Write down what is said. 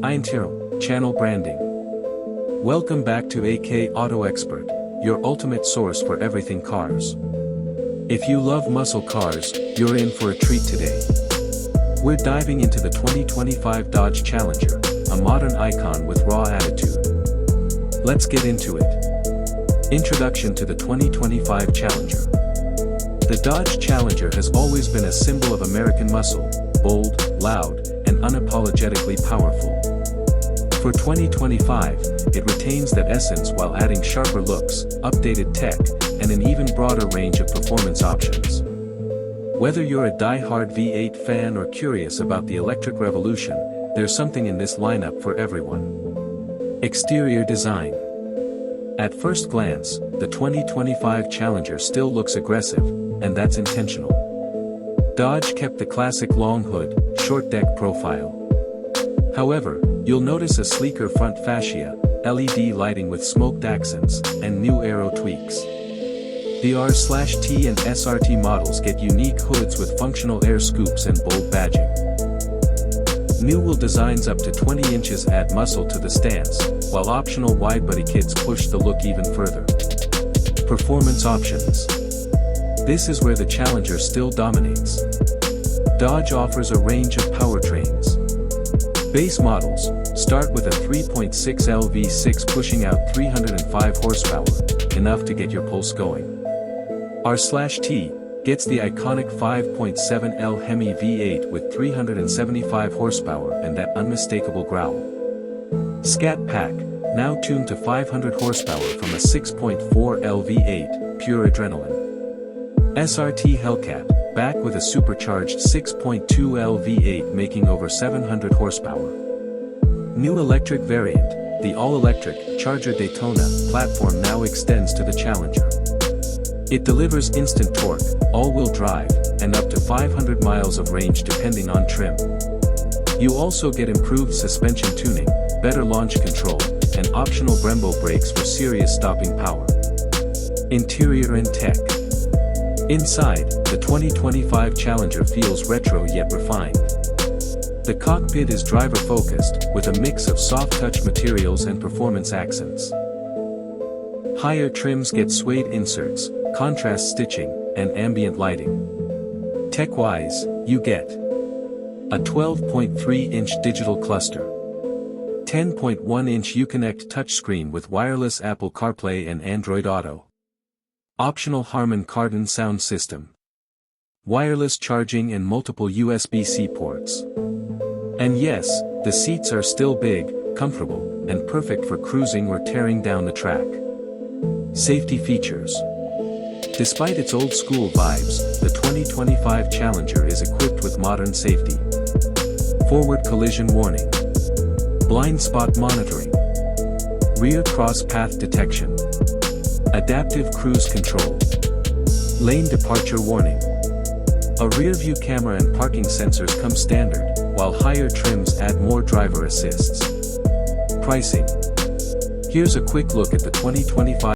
Intero, channel branding. Welcome back to AK Auto Expert, your ultimate source for everything cars. If you love muscle cars, you're in for a treat today. We're diving into the 2025 Dodge Challenger, a modern icon with raw attitude. Let's get into it. Introduction to the 2025 Challenger. The Dodge Challenger has always been a symbol of American muscle, bold, loud, and unapologetically powerful. For 2025, it retains that essence while adding sharper looks, updated tech, and an even broader range of performance options. Whether you're a die-hard V8 fan or curious about the electric revolution, there's something in this lineup for everyone. Exterior design. At first glance, the 2025 Challenger still looks aggressive, and that's intentional. Dodge kept the classic long hood, short deck profile. However, you'll notice a sleeker front fascia, LED lighting with smoked accents, and new aero tweaks. The R/T and SRT models get unique hoods with functional air scoops and bold badging. New wheel designs up to 20 inches add muscle to the stance, while optional wide-body kits push the look even further. Performance options. This is where the Challenger still dominates. Dodge offers a range of powertrains. Base models start with a 3.6L V6 pushing out 305 horsepower, enough to get your pulse going. R/T gets the iconic 5.7L Hemi V8 with 375 horsepower and that unmistakable growl. Scat Pack, now tuned to 500 horsepower from a 6.4L V8, pure adrenaline. SRT Hellcat, back with a supercharged 6.2L V8 making over 700 horsepower. New electric variant, the all-electric Charger Daytona platform now extends to the Challenger. It delivers instant torque, all-wheel drive, and up to 500 miles of range depending on trim. You also get improved suspension tuning, better launch control, and optional Brembo brakes for serious stopping power. Interior and tech. Inside, the 2025 Challenger feels retro yet refined. The cockpit is driver-focused, with a mix of soft-touch materials and performance accents. Higher trims get suede inserts, contrast stitching, and ambient lighting. Tech-wise, you get a 12.3-inch digital cluster, 10.1-inch Uconnect touchscreen with wireless Apple CarPlay and Android Auto, optional Harman Kardon sound system, wireless charging and multiple USB-C ports. And yes, the seats are still big, comfortable, and perfect for cruising or tearing down the track. Safety features. Despite its old-school vibes, the 2025 Challenger is equipped with modern safety. Forward collision warning, blind spot monitoring, rear cross path detection, adaptive cruise control, lane departure warning. A rear-view camera and parking sensors come standard, while higher trims add more driver assists. Pricing. Here's a quick look at the 2025